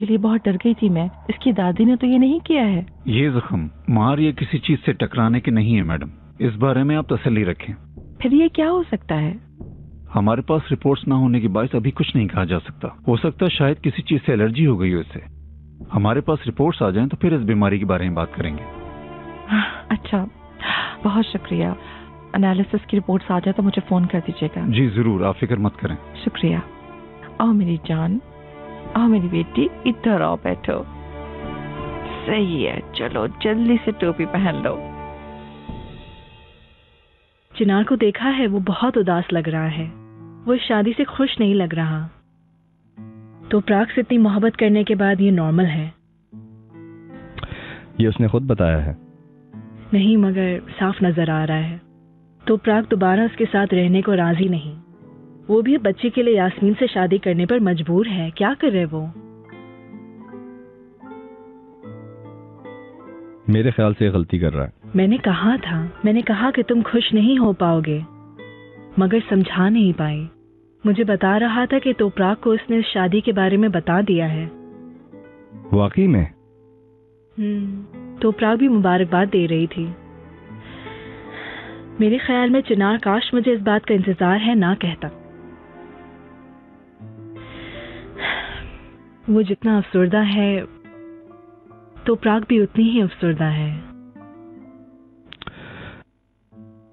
के लिए बहुत डर गई थी मैं। इसकी दादी ने तो ये नहीं किया है। ये जख्म मार या किसी चीज से टकराने के नहीं है मैडम, इस बारे में आप तसल्ली रखें। फिर ये क्या हो सकता है? हमारे पास रिपोर्ट्स ना होने के बायस अभी कुछ नहीं कहा जा सकता। हो सकता है शायद किसी चीज से एलर्जी हो गई हो इसे। हमारे पास रिपोर्ट्स आ जाएं तो फिर इस बीमारी के बारे में बात करेंगे। अच्छा, बहुत शुक्रिया। एनालिसिस की रिपोर्ट्स आ जाए तो मुझे फोन कर दीजिएगा। जी जरूर, आप फिक्र मत करें। शुक्रिया। आओ मेरी जान, आओ मेरी बेटी, इधर आओ, बैठो। सही है, चलो जल्दी से टोपी पहन लो। चिनार को देखा है, वो बहुत उदास लग रहा है। वो इस शादी से खुश नहीं लग रहा। तो प्राग से इतनी मोहब्बत करने के बाद ये नॉर्मल है? ये उसने खुद बताया है। नहीं, मगर साफ नजर आ रहा है। तो प्राग दोबारा उसके साथ रहने को राजी नहीं। वो भी बच्चे के लिए यास्मीन से शादी करने पर मजबूर है। क्या करे वो? मेरे ख्याल से गलती कर रहा है। मैंने कहा कि तुम खुश नहीं हो पाओगे, मगर समझा नहीं पाई। मुझे बता रहा था कि तोपराग को उसने इस शादी के बारे में बता दिया है। वाकई में? तोपराग भी मुबारकबाद दे रही थी। मेरे ख्याल में चिनार काश मुझे इस बात का इंतजार है ना कहता। वो जितना अफसुर्दा है तोपराग भी उतनी ही अफसुर्दा है।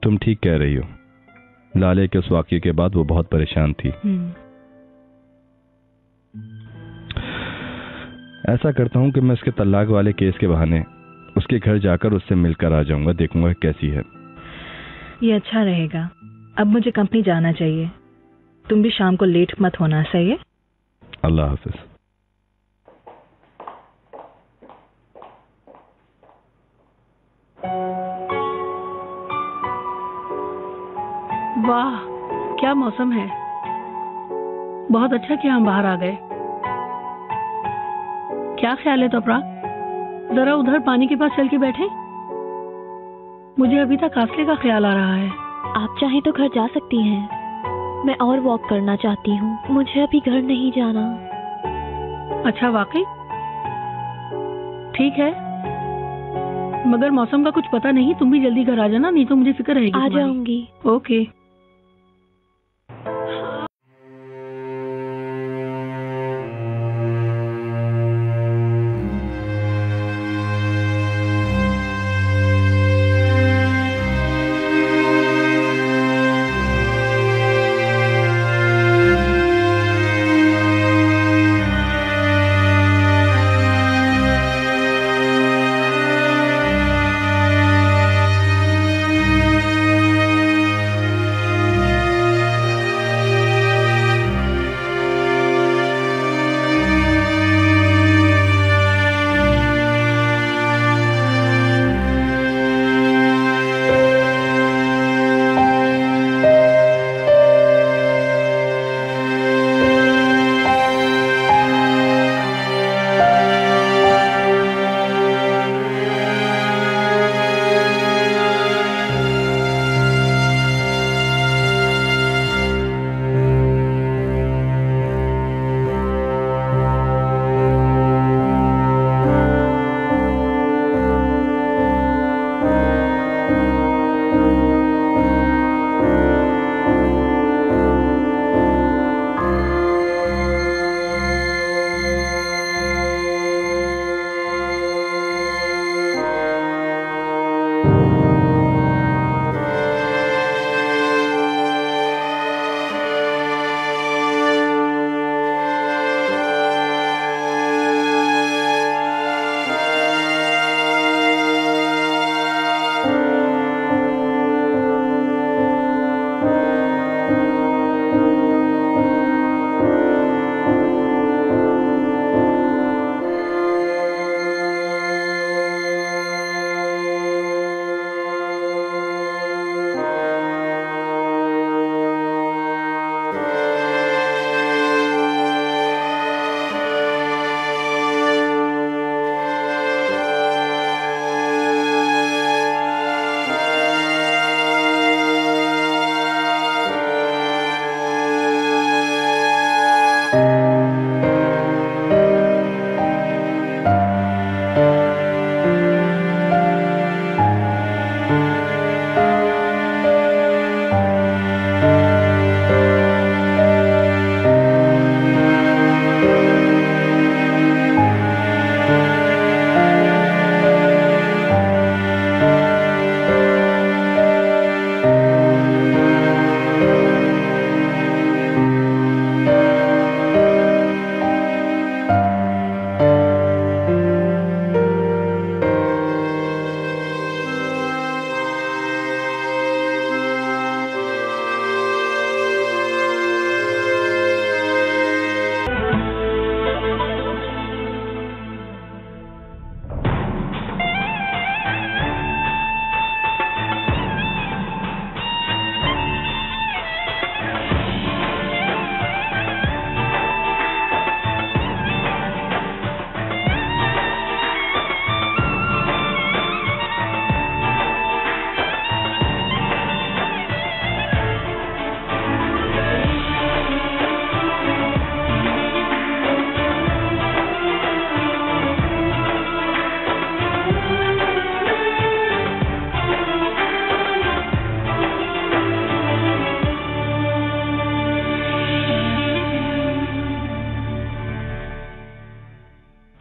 तुम ठीक कह रही हो। लाले के उस वाकये के बाद वो बहुत परेशान थी। ऐसा करता हूं कि मैं उसके तलाक वाले केस के बहाने उसके घर जाकर उससे मिलकर आ जाऊंगा, देखूंगा कैसी है। ये अच्छा रहेगा। अब मुझे कंपनी जाना चाहिए। तुम भी शाम को लेट मत होना, सही है? अल्लाह हाफिज। वाह, क्या मौसम है। बहुत अच्छा कि हम बाहर आ गए। क्या ख्याल है तोपराग, जरा उधर पानी के पास चल के बैठे। मुझे अभी तक काफले का ख्याल आ रहा है। आप चाहे तो घर जा सकती हैं। मैं और वॉक करना चाहती हूँ। मुझे अभी घर नहीं जाना। अच्छा, वाकई? ठीक है, मगर मौसम का कुछ पता नहीं। तुम भी जल्दी घर आ जाना, नहीं तो मुझे फिक्र रहेगी। आ जाऊंगी। ओके।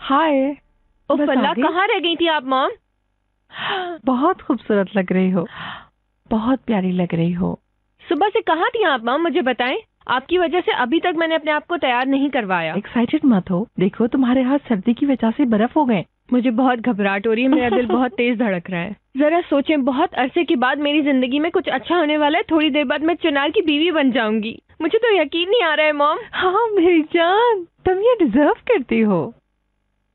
हाय। ओ बस फल्ला, आ गई? कहाँ रह गई थी आप मॉम? बहुत खूबसूरत लग रही हो, बहुत प्यारी लग रही हो। सुबह से कहाँ थी आप मॉम, मुझे बताएं। आपकी वजह से अभी तक मैंने अपने आप को तैयार नहीं करवाया। एक्साइटेड मत हो, देखो तुम्हारे हाथ सर्दी की वजह से बर्फ हो गए। मुझे बहुत घबराहट हो रही है, मेरा दिल बहुत तेज धड़क रहा है। जरा सोचें, बहुत अरसे के बाद मेरी जिंदगी में कुछ अच्छा होने वाला है। थोड़ी देर बाद मैं चिनार की बीवी बन जाऊंगी। मुझे तो यकीन नहीं आ रहा है मॉम। हाँ मेरी जान, तुम ये डिजर्व करती हो।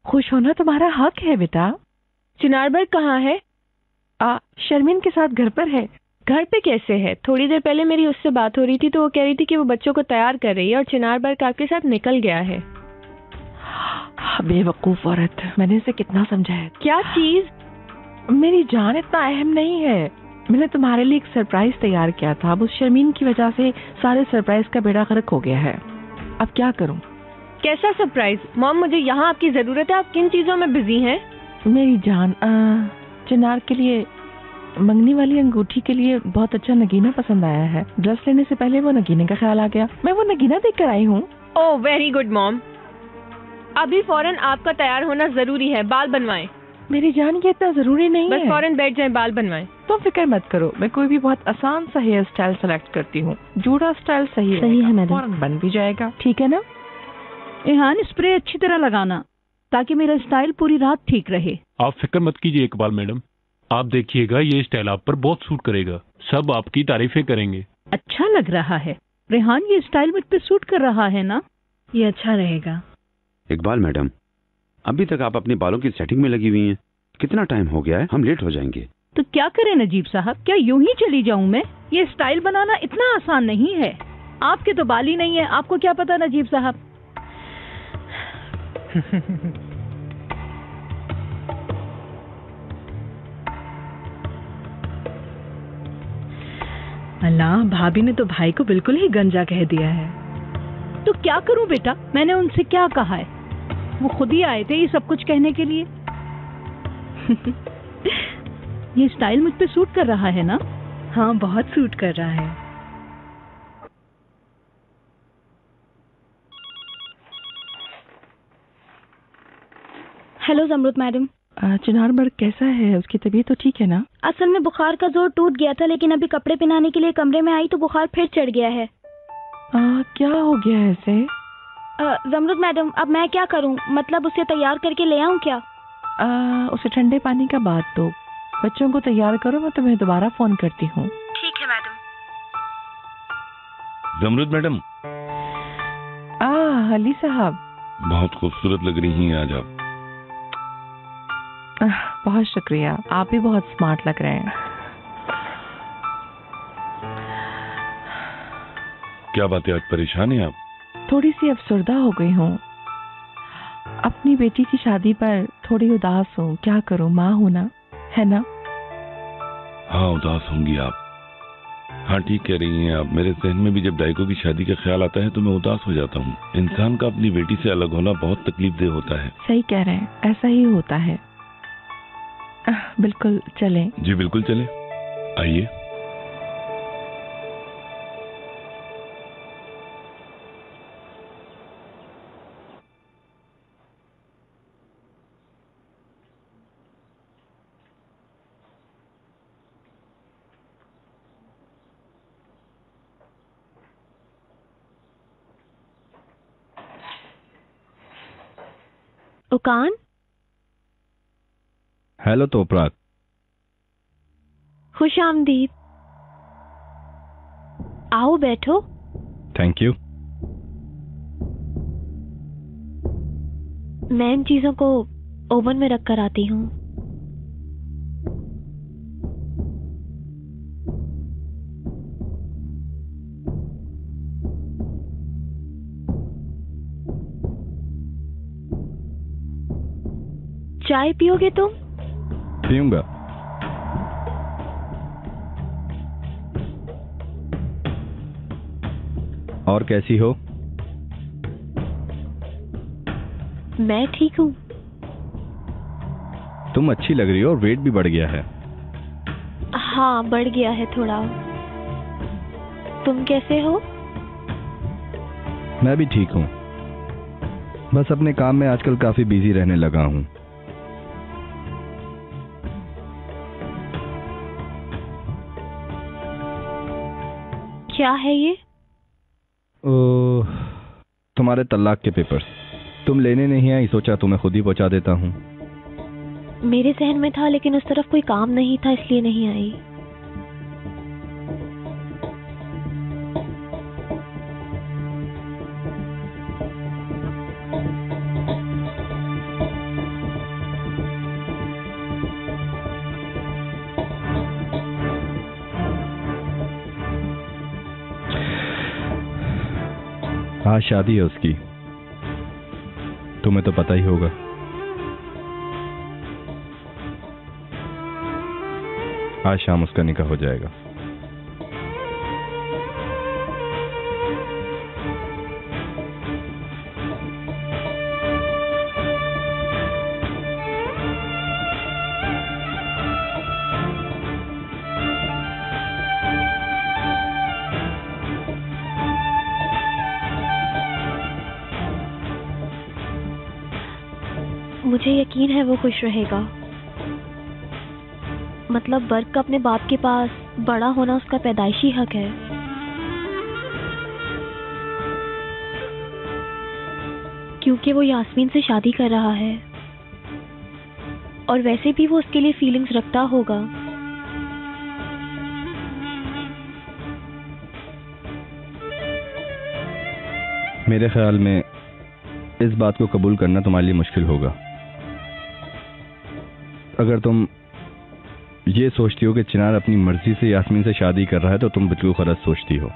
खुश होना तुम्हारा हक है बेटा। चिनार बर्ग कहाँ है? शर्मीन के साथ घर पर है। घर पे कैसे है? थोड़ी देर पहले मेरी उससे बात हो रही थी तो वो कह रही थी कि वो बच्चों को तैयार कर रही है और चिनार बर्ग आपके साथ निकल गया है। बेवकूफ औरत, मैंने उसे कितना समझाया। क्या चीज? मेरी जान, इतना अहम नहीं है। मैंने तुम्हारे लिए एक सरप्राइज तैयार किया था। अब उस शर्मीन की वजह से सारे सरप्राइज का बेड़ा गर्क हो गया है। अब क्या करूं? कैसा सरप्राइज? मॉम, मुझे यहाँ आपकी जरूरत है। आप किन चीजों में बिजी हैं? मेरी जान, चिनार के लिए मंगनी वाली अंगूठी के लिए बहुत अच्छा नगीना पसंद आया है। ड्रेस लेने से पहले वो नगीने का ख्याल आ गया। मैं वो नगीना देख कर आई हूँ। Oh very good mom. अभी फौरन आपका तैयार होना जरूरी है। बाल बनवाएं। मेरी जान, ये इतना जरूरी नहीं है। बस फौरन बैठ जाएं, बाल बनवाएं। तुम फिक्र मत करो, मैं कोई भी बहुत आसान सा हेयर स्टाइल सेलेक्ट करती हूँ। जूड़ा स्टाइल सही है मैडम। फौरन बन भी जाएगा, ठीक है ना? इहान, स्प्रे अच्छी तरह लगाना ताकि मेरा स्टाइल पूरी रात ठीक रहे। आप फिक्र मत कीजिए इकबाल मैडम, आप देखिएगा ये स्टाइल आप पर बहुत सूट करेगा। सब आपकी तारीफें करेंगे। अच्छा लग रहा है रेहान, ये स्टाइल मुझ पे सूट कर रहा है ना? ये अच्छा रहेगा। इकबाल मैडम, अभी तक आप अपने बालों की सेटिंग में लगी हुई हैं। कितना टाइम हो गया है, हम लेट हो जाएंगे। तो क्या करें नजीब साहब, क्या यूं ही चली जाऊं मैं? ये स्टाइल बनाना इतना आसान नहीं है। आपके तो बाल ही नहीं है, आपको क्या पता नजीब साहब। अल्लाह, भाभी ने तो भाई को बिल्कुल ही गंजा कह दिया है। तो क्या करूं बेटा, मैंने उनसे क्या कहा है? वो खुद ही आए थे ये सब कुछ कहने के लिए। ये स्टाइल मुझ पे सूट कर रहा है ना? हाँ, बहुत सूट कर रहा है। Hello जमरुद madam. चिनार बर्ग कैसा है? उसकी तबीयत तो ठीक है ना? असल में बुखार का जोर टूट गया था, लेकिन अभी कपड़े पहनाने के लिए कमरे में आई तो बुखार फिर चढ़ गया है। क्या हो गया है इसे? जमरुद मैडम, अब मैं क्या करूं? मतलब उसे तैयार करके ले आऊं क्या? उसे ठंडे पानी का बात दो। बच्चों को तैयार करो, मैं तुम्हें दोबारा फोन करती हूँ। ठीक है मैडम। जमरुद मैडम। अली साहब, बहुत खूबसूरत लग रही हैं आज आप। बहुत शुक्रिया, आप भी बहुत स्मार्ट लग रहे हैं। क्या बात है, आज परेशान हैं आप? थोड़ी सी अफसरदा हो गई हूँ। अपनी बेटी की शादी पर थोड़ी उदास हूँ। क्या करूँ, माँ हूँ ना, है ना? हाँ, उदास होंगी आप। हाँ, ठीक कह रही हैं आप। मेरे जहन में भी जब डाइको की शादी का ख्याल आता है तो मैं उदास हो जाता हूँ। इंसान का अपनी बेटी से अलग होना बहुत तकलीफदेह होता है। सही कह रहे हैं, ऐसा ही होता है। बिल्कुल चलें। जी बिल्कुल चलें, आइए। उकान। हेलो तोपरात। खुश आमदीद। आओ बैठो। Thank you. मैं इन चीजों को ओवन में रख कर आती हूँ। चाय पियोगे तुम? पीऊंगा। और कैसी हो? मैं ठीक हूँ। तुम अच्छी लग रही हो और वेट भी बढ़ गया है। हाँ, बढ़ गया है थोड़ा। तुम कैसे हो? मैं भी ठीक हूँ। बस अपने काम में आजकल काफी बिजी रहने लगा हूँ। क्या है ये? तुम्हारे तलाक के पेपर्स। तुम लेने नहीं आई, सोचा तुम्हें खुद ही पहुंचा देता हूँ। मेरे जहन में था लेकिन उस तरफ कोई काम नहीं था, इसलिए नहीं आई। आज शादी है उसकी, तुम्हें तो पता ही होगा। आज शाम उसका निकाह हो जाएगा। मुझे यकीन है वो खुश रहेगा। मतलब बर्क का अपने बाप के पास बड़ा होना उसका पैदाइशी हक है। क्योंकि वो यास्मीन से शादी कर रहा है और वैसे भी वो उसके लिए फीलिंग्स रखता होगा। मेरे ख्याल में इस बात को कबूल करना तुम्हारे लिए मुश्किल होगा। अगर तुम ये सोचती हो कि चिनार अपनी मर्जी से यास्मीन से शादी कर रहा है तो तुम बिल्कुल गलत सोचती हो।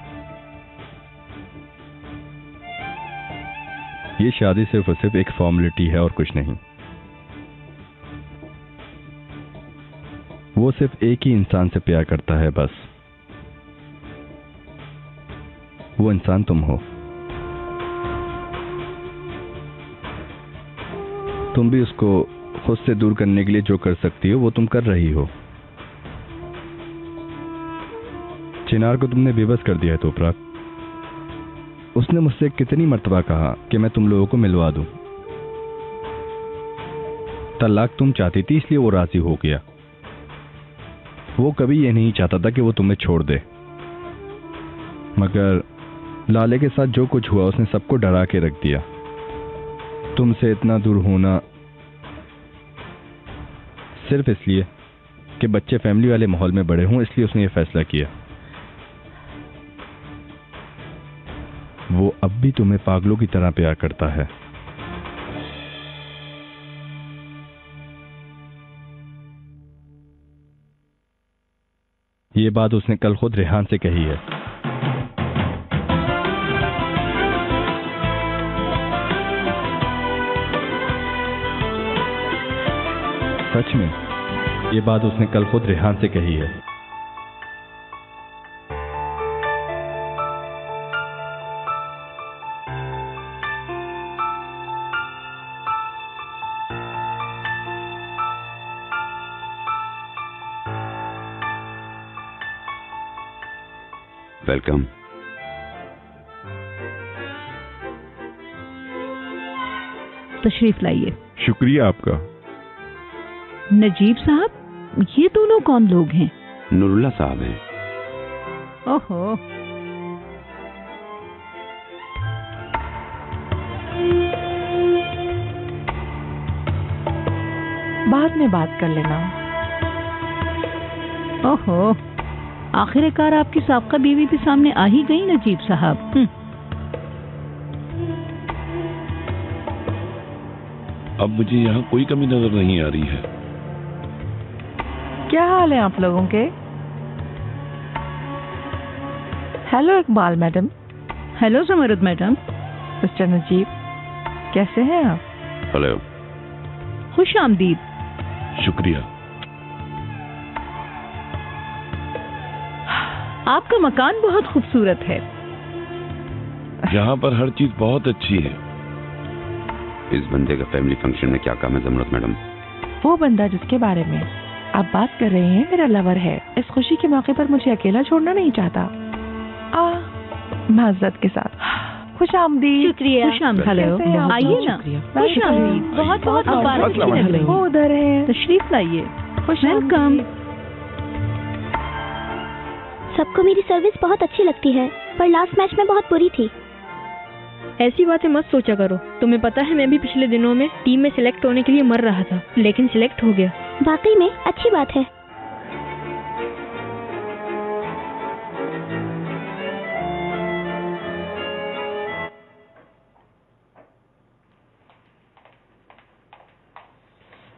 ये शादी सिर्फ और सिर्फ एक फॉर्मेलिटी है और कुछ नहीं। वो सिर्फ एक ही इंसान से प्यार करता है, बस। वो इंसान तुम हो। तुम भी उसको खुद से दूर करने के लिए जो कर सकती हो वो तुम कर रही हो। चिनार को तुमने बेबस कर दिया है तोपरा। उसने मुझसे कितनी मर्तबा कहा कि मैं तुम लोगों को मिलवा दूं। तलाक तुम चाहती थी इसलिए वो राजी हो गया। वो कभी ये नहीं चाहता था कि वो तुम्हें छोड़ दे, मगर लाले के साथ जो कुछ हुआ उसने सबको डरा के रख दिया। तुमसे इतना दूर होना सिर्फ इसलिए कि बच्चे फैमिली वाले माहौल में बड़े हों, इसलिए उसने ये फैसला किया। वो अब भी तुम्हें पागलों की तरह प्यार करता है। ये बात उसने कल खुद रेहान से कही है। सच में ये बात उसने कल खुद रेहान से कही है। वेलकम। तशरीफ लाइए। शुक्रिया आपका। नजीब साहब, ये दोनों कौन लोग हैं? नूरुल्ला साहब हैं। ओहो, बाद में बात कर लेना। ओहो, आखिरकार आपकी साबका बीवी भी सामने आ ही गई नजीब साहब। अब मुझे यहाँ कोई कमी नजर नहीं आ रही है। क्या हाल है आप लोगों के? Hello Iqbal madam. Hello Samrad madam. Mister Najeeb, कैसे हैं आप? हेलो। खुश आमदीद। शुक्रिया। आपका मकान बहुत खूबसूरत है। यहाँ पर हर चीज बहुत अच्छी है। इस बंदे का फैमिली फंक्शन में क्या काम है जमरत मैडम? वो बंदा जिसके बारे में आप बात कर रहे हैं मेरा लवर है। इस खुशी के मौके पर मुझे अकेला छोड़ना नहीं चाहता। माजरत के साथ खुश आमदीद। शुक्रिया। खुश आमदीद। हेलो, आइए ना। खुश आमदीद। बहुत बहुत मुबारक। वो उधर है, तशरीफ लाइए। वेलकम। सबको मेरी सर्विस बहुत अच्छी लगती है, पर लास्ट मैच में बहुत बुरी थी। ऐसी बातें मत सोचा करो। तुम्हें पता है मैं भी पिछले दिनों में टीम में सिलेक्ट होने के लिए मर रहा था, लेकिन सिलेक्ट हो गया। वाकई में अच्छी बात है।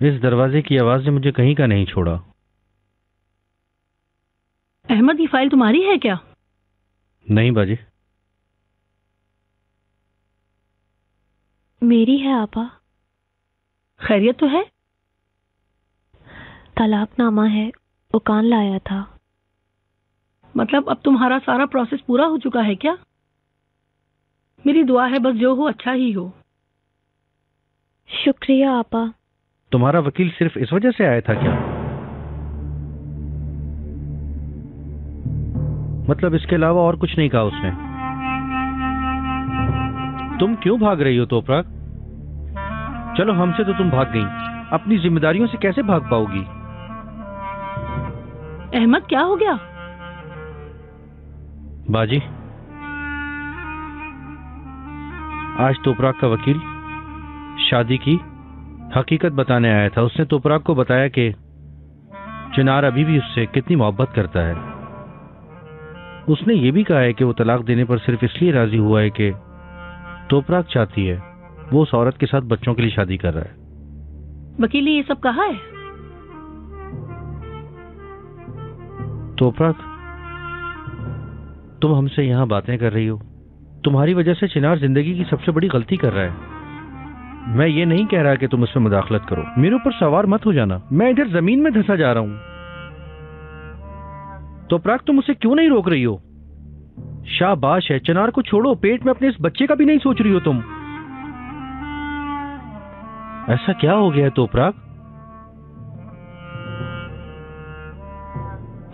इस दरवाजे की आवाज ने मुझे कहीं का नहीं छोड़ा। अहमद, ये फाइल तुम्हारी है क्या? नहीं बाजी। मेरी है आपा। खैरियत तो है? तलाकनामा है, उकान लाया था। मतलब अब तुम्हारा सारा प्रोसेस पूरा हो चुका है क्या? मेरी दुआ है बस जो हो अच्छा ही हो। शुक्रिया आपा। तुम्हारा वकील सिर्फ इस वजह से आया था क्या? मतलब इसके अलावा और कुछ नहीं कहा उसने? तुम क्यों भाग रही हो तोपराग? चलो हमसे तो तुम भाग गई, अपनी जिम्मेदारियों से कैसे भाग पाओगी? अहमद क्या हो गया? बाजी, आज तोपराग का वकील शादी की हकीकत बताने आया था। उसने तोपराग को बताया कि चिनार अभी भी उससे कितनी मोहब्बत करता है। उसने ये भी कहा है कि वो तलाक देने पर सिर्फ इसलिए राजी हुआ है कि तोपराग चाहती है वो उस औरत के साथ बच्चों के लिए शादी कर रहा है। वकील ने ये सब कहा है? तोपराग, तुम हमसे यहां बातें कर रही हो। तुम्हारी वजह से चिनार जिंदगी की सबसे बड़ी गलती कर रहा है। मैं ये नहीं कह रहा कि तुम उसमें मुदाखलत करो, मेरे ऊपर सवार मत हो जाना। मैं इधर जमीन में धंसा जा रहा हूं। तोपराग, तुम उसे क्यों नहीं रोक रही हो? शाबाश है, चिनार को छोड़ो। पेट में अपने इस बच्चे का भी नहीं सोच रही हो तुम। ऐसा क्या हो गया है तोपराग?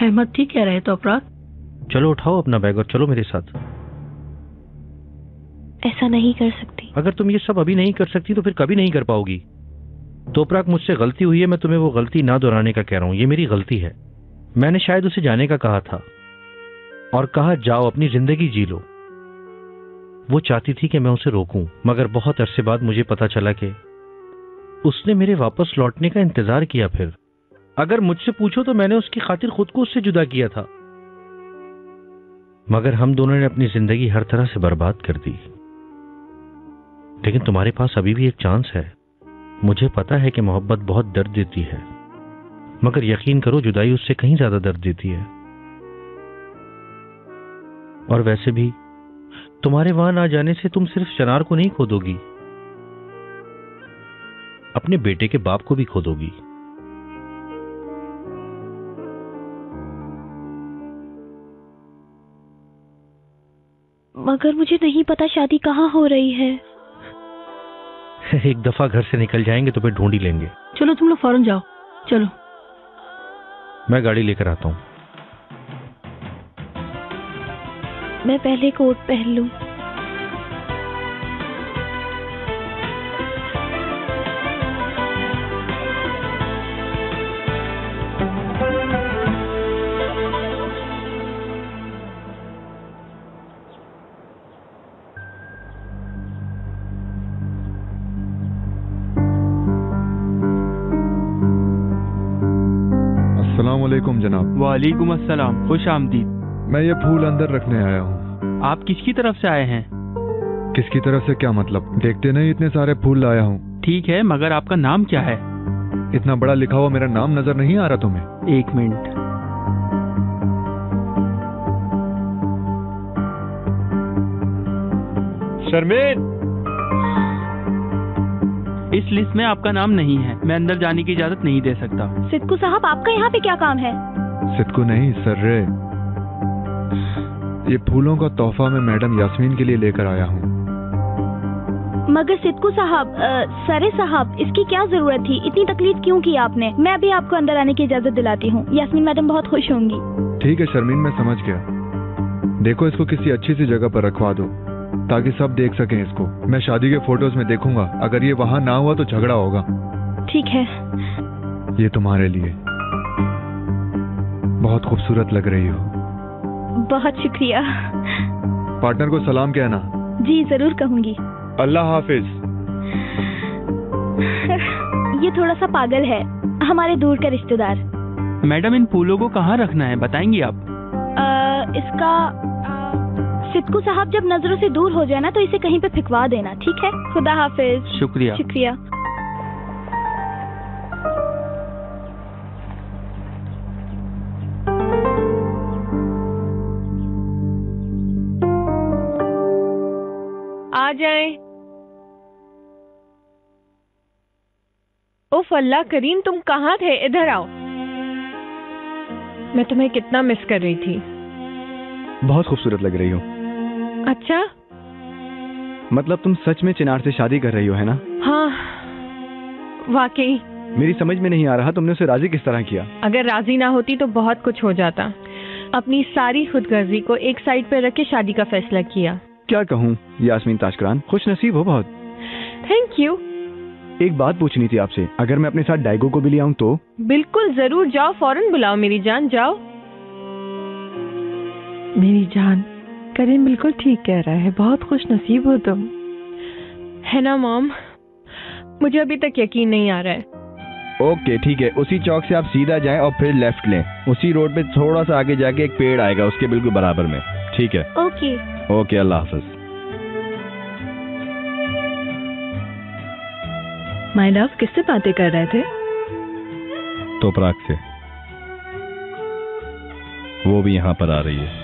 अहमद ठीक कह रहे हैं तोपराग। चलो उठाओ अपना बैग और चलो मेरे साथ। ऐसा नहीं कर सकती। अगर तुम ये सब अभी नहीं कर सकती तो फिर कभी नहीं कर पाओगी। तोपराग, मुझसे गलती हुई है, मैं तुम्हें वो गलती ना दोहराने का कह रहा हूं। ये मेरी गलती है। मैंने शायद उसे जाने का कहा था और कहा जाओ अपनी जिंदगी जी लो। वो चाहती थी कि मैं उसे रोकूं, मगर बहुत अरसे बाद मुझे पता चला कि उसने मेरे वापस लौटने का इंतजार किया। फिर अगर मुझसे पूछो तो मैंने उसकी खातिर खुद को उससे जुदा किया था, मगर हम दोनों ने अपनी जिंदगी हर तरह से बर्बाद कर दी। लेकिन तुम्हारे पास अभी भी एक चांस है। मुझे पता है कि मोहब्बत बहुत दर्द देती है, मगर यकीन करो जुदाई उससे कहीं ज्यादा दर्द देती है। और वैसे भी तुम्हारे वहां ना जाने से तुम सिर्फ चिनार को नहीं खो दोगी, अपने बेटे के बाप को भी खो दोगी। मगर मुझे नहीं पता शादी कहाँ हो रही है। एक दफा घर से निकल जाएंगे तो फिर ढूंढ ही लेंगे। चलो तुम लोग फौरन जाओ। चलो मैं गाड़ी लेकर आता हूं। मैं पहले कोट पहन लूं। अस्सलामुअलैकुम जनाब। वालेकुम अस्सलाम, खुश आमदीद। मैं ये फूल अंदर रखने आया हूँ। आप किसकी तरफ से आए हैं? किसकी तरफ से क्या मतलब? देखते नहीं इतने सारे फूल लाया हूँ। ठीक है, मगर आपका नाम क्या है? इतना बड़ा लिखा हुआ मेरा नाम नजर नहीं आ रहा तुम्हें? एक मिनट। शर्मीन, इस लिस्ट में आपका नाम नहीं है। मैं अंदर जाने की इजाजत नहीं दे सकता। सिद्कू साहब, आपका यहाँ पे क्या काम है? सिद्कू नहीं, सर्रे। ये फूलों का तोहफा मैं मैडम यास्मीन के लिए लेकर आया हूँ। मगर सिद्कू साहब, सरे साहब, इसकी क्या जरूरत थी? इतनी तकलीफ क्यों की आपने? मैं अभी आपको अंदर आने की इजाजत दिलाती हूँ। यास्मीन मैडम बहुत खुश होंगी। ठीक है शर्मीन, मैं समझ गया। देखो इसको किसी अच्छी सी जगह पर रखवा दो। ताकि सब देख सकें इसको। मैं शादी के फोटोज में देखूंगा, अगर ये वहां ना हुआ तो झगड़ा होगा। ठीक है। ये तुम्हारे लिए। बहुत खूबसूरत लग रही हो। बहुत शुक्रिया। पार्टनर को सलाम कहना। जी जरूर कहूंगी। अल्लाह हाफिज। ये थोड़ा सा पागल है, हमारे दूर का रिश्तेदार। मैडम इन फूलों को कहाँ रखना है बताएंगी आप? इसका सिद्कू साहब जब नजरों से दूर हो जाए ना तो इसे कहीं पे फिकवा देना, ठीक है? खुदा हाफिज। शुक्रिया। शुक्रिया। आ जाएं। ओफ अल्लाह करीम, तुम कहाँ थे? इधर आओ। मैं तुम्हें कितना मिस कर रही थी। बहुत खूबसूरत लग रही हो। अच्छा, मतलब तुम सच में चिनार से शादी कर रही हो, है ना? हाँ वाकई। मेरी समझ में नहीं आ रहा तुमने उसे राजी किस तरह किया। अगर राजी ना होती तो बहुत कुछ हो जाता। अपनी सारी खुदगर्जी को एक साइड पे रख के शादी का फैसला किया। क्या कहूँ यास्मीन ताशकरान, खुश नसीब हो बहुत। Thank you. एक बात पूछनी थी आपसे, अगर मैं अपने साथ डाइगो को भी ले आऊं तो? बिल्कुल जरूर, जाओ फौरन बुलाओ मेरी जान, जाओ। मेरी जान, करीम बिल्कुल ठीक कह रहा है, बहुत खुश नसीब हो तुम। है ना मॉम? मुझे अभी तक यकीन नहीं आ रहा है। ओके ठीक है, उसी चौक से आप सीधा जाएं और फिर लेफ्ट लें। उसी रोड पे थोड़ा सा आगे जाके एक पेड़ आएगा, उसके बिल्कुल बराबर में। ठीक है? Okay. Okay, Allah Hafiz. My love, किससे बातें कर रहे थे? तोपराग से। वो भी यहाँ पर आ रही है।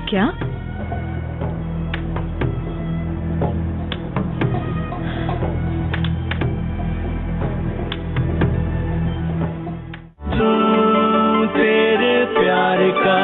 क्या? तेरे प्यार का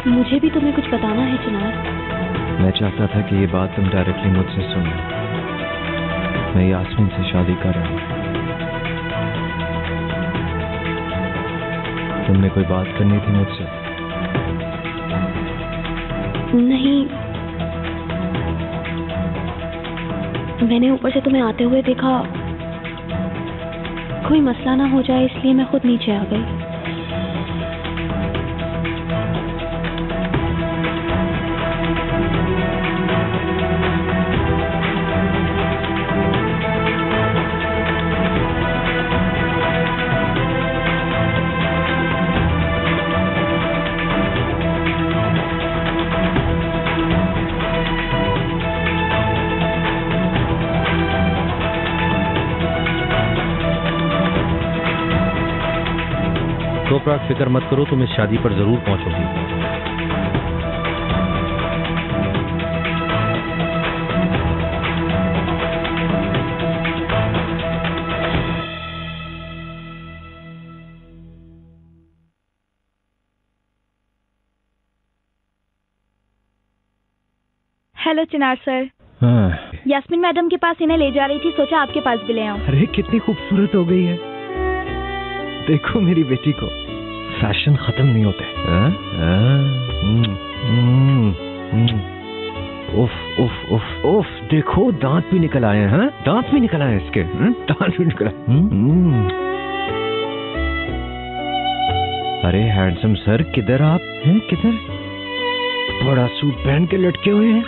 मुझे भी तुम्हें कुछ बताना है चिनार। मैं चाहता था कि ये बात तुम डायरेक्टली मुझसे सुन लो। मैं यास्मीन से शादी कर रहा हूँ। तुमने कोई बात करनी थी मुझसे? नहीं, मैंने ऊपर से तुम्हें आते हुए देखा, कोई मसला ना हो जाए इसलिए मैं खुद नीचे आ गई। तोपराग फिक्र मत करो, तुम इस शादी पर जरूर पहुंचोगी। हेलो चिनार सर। हाँ। यास्मीन मैडम के पास इन्हें ले जा रही थी, सोचा आपके पास भी ले आऊं। अरे कितनी खूबसूरत हो गई है, देखो मेरी बेटी को। फैशन खत्म नहीं होते। उफ उफ उफ उफ, देखो दांत भी निकल आए हैं। दांत भी निकल आए इसके। दांत भी निकल आए। अरे हैंडसम सर, किधर आप हैं? किधर? बड़ा सूट पहन के लटके हुए हैं।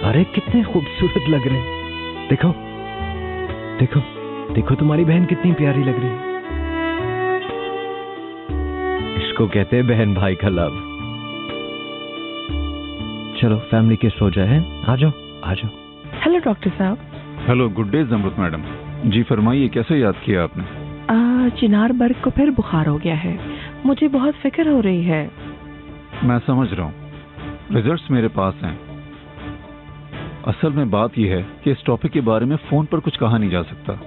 अरे कितने खूबसूरत लग रहे हैं। देखो देखो देखो, तुम्हारी बहन कितनी प्यारी लग रही है। इसको कहते हैं बहन भाई का लव। चलो फैमिली के सो जाए, आ जाओ आ जाओ। हेलो डॉक्टर साहब। Hello, good day Jamrut madam. जी फरमाइए, कैसे याद किया आपने? चिनार बर्ग को फिर बुखार हो गया है, मुझे बहुत फिक्र हो रही है। मैं समझ रहा हूँ, रिजल्ट्स मेरे पास हैं। असल में बात यह है कि इस टॉपिक के बारे में फोन पर कुछ कहा नहीं जा सकता।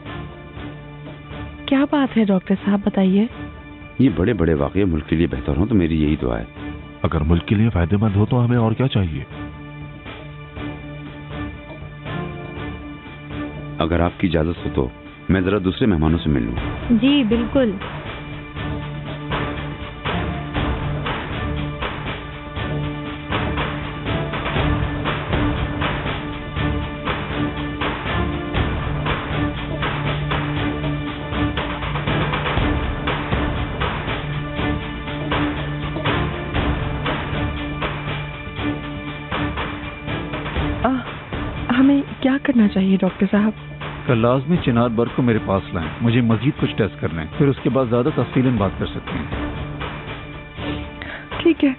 क्या बात है डॉक्टर साहब, बताइए। ये बड़े बड़े वाकये मुल्क के लिए बेहतर हो तो मेरी यही दुआ है। अगर मुल्क के लिए फायदेमंद हो तो हमें और क्या चाहिए। अगर आपकी इजाजत हो तो मैं जरा दूसरे मेहमानों से मिल लूं। जी बिल्कुल। हमें क्या करना चाहिए डॉक्टर साहब? कल लाजमी चिनार बर्ग को मेरे पास लाएं, मुझे मजीद कुछ टेस्ट करने हैं, फिर उसके बाद ज्यादा तफसीलन बात कर सकते हैं। ठीक है,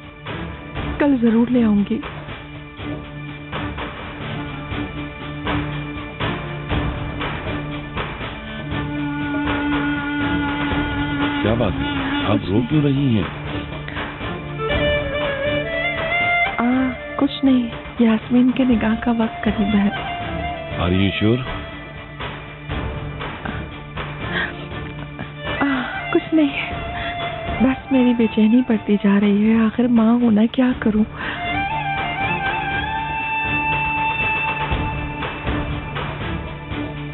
कल जरूर ले आऊंगी। क्या बात है, आप रो क्यों रही हैं? कुछ नहीं, यास्मीन के निगाह का वक्त करीब है। Are you sure? कुछ नहीं, बस मेरी बेचैनी बढ़ती जा रही है। आखिर माँ होना, क्या करूं?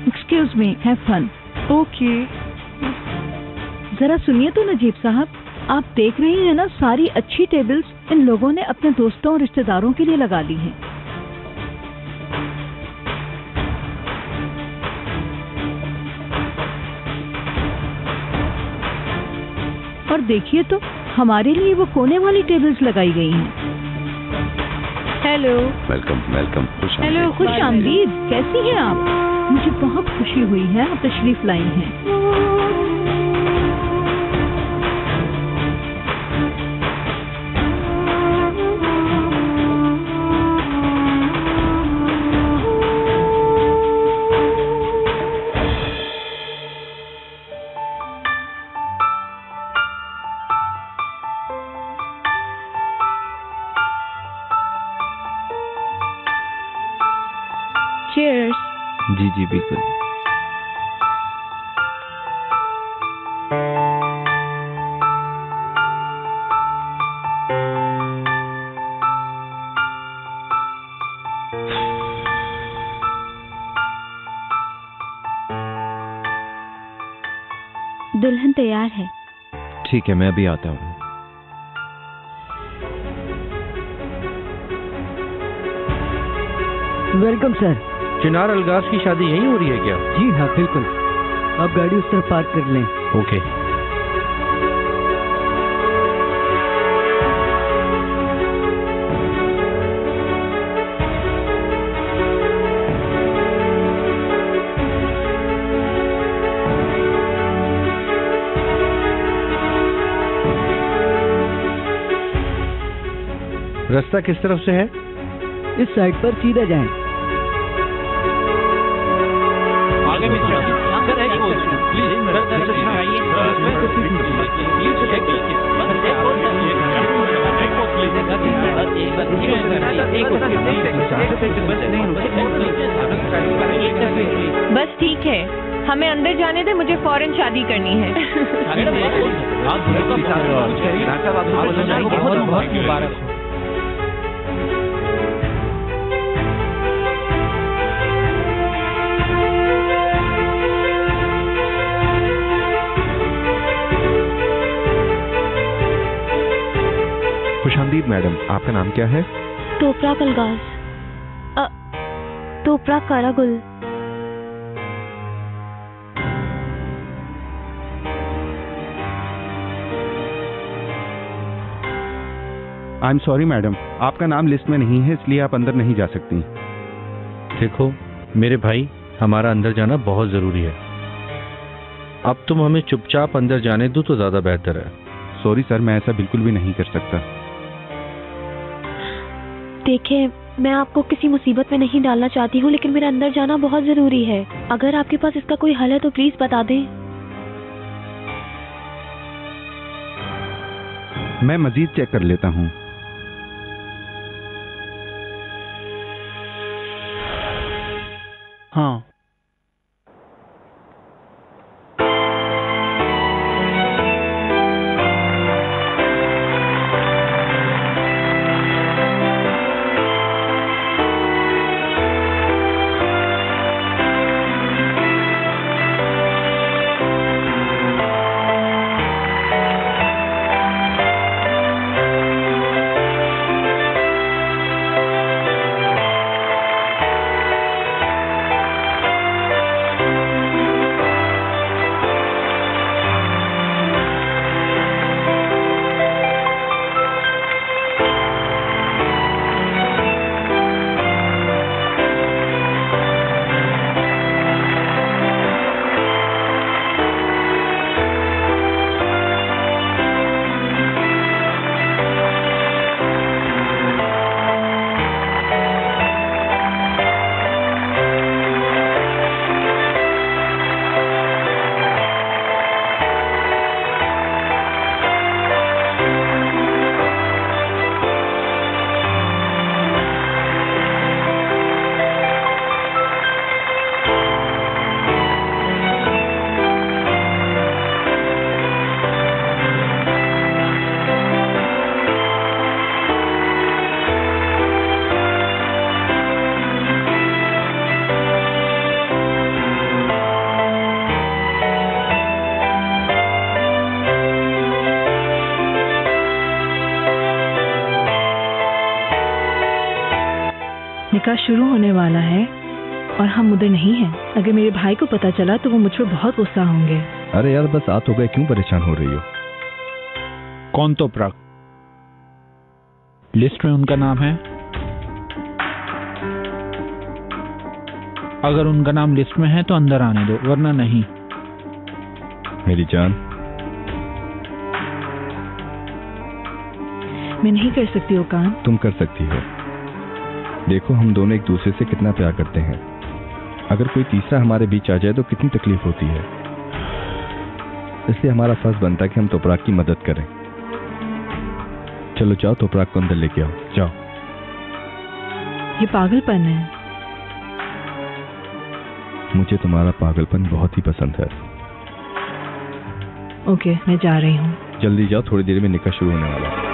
Excuse me, have fun. Okay. जरा सुनिए तो नजीब साहब, आप देख रही हैं ना, सारी अच्छी टेबल्स इन लोगों ने अपने दोस्तों और रिश्तेदारों के लिए लगा ली हैं। और देखिए तो हमारे लिए वो कोने वाली टेबल्स लगाई गई हैं। हेलो। Welcome welcome. हेलो, खुश आमदीद। कैसी हैं आप? मुझे बहुत खुशी हुई है आप तशरीफ लाई हैं। चीयर्स। जी जी बिल्कुल। दुल्हन तैयार है। ठीक है, मैं अभी आता हूँ। Welcome sir. चिनार अलगाज की शादी यहीं हो रही है क्या? जी हाँ बिल्कुल, आप गाड़ी उस तरफ पार्क कर लें। ओके। रास्ता किस तरफ से है? इस साइड पर सीधा जाएं। आगे भी सर, एक पोज प्लीज। बस ठीक है, हमें अंदर जाने दे, मुझे फौरन शादी करनी है। बहुत मुबारक हो। खुशामदीद मैडम, आपका नाम क्या है? तोपरा अलगाज। तोपरा कारागुल। आई एम सॉरी मैडम, आपका नाम लिस्ट में नहीं है, इसलिए आप अंदर नहीं जा सकती। देखो मेरे भाई, हमारा अंदर जाना बहुत जरूरी है। अब तुम हमें चुपचाप अंदर जाने दो तो ज्यादा बेहतर है। सॉरी सर, मैं ऐसा बिल्कुल भी नहीं कर सकता। देखिए, मैं आपको किसी मुसीबत में नहीं डालना चाहती हूँ, लेकिन मेरा अंदर जाना बहुत जरूरी है। अगर आपके पास इसका कोई हल है तो प्लीज बता दें। मैं मजीद चेक कर लेता हूँ। हाँ, निकाह शुरू होने वाला है और हम उधर नहीं हैं। अगर मेरे भाई को पता चला तो वो मुझ पर बहुत गुस्सा होंगे। अरे यार बस आ तो गए, क्यों परेशान हो रही हो? कौन तो प्राक? लिस्ट में उनका नाम है? अगर उनका नाम लिस्ट में है तो अंदर आने दो, वरना नहीं। मेरी जान, मैं नहीं कर सकती ओकान। तुम कर सकती हो। देखो हम दोनों एक दूसरे से कितना प्यार करते हैं। अगर कोई तीसरा हमारे बीच आ जाए तो कितनी तकलीफ होती है। इसलिए हमारा फर्ज बनता है कि हम तोपराक की मदद करें। चलो जाओ, तोपराक को अंदर लेके आओ, जाओ। ये पागलपन है। मुझे तुम्हारा पागलपन बहुत ही पसंद है। ओके, मैं जा रही हूँ। जल्दी जाओ, थोड़ी देर में निकाह शुरू होने वाला है।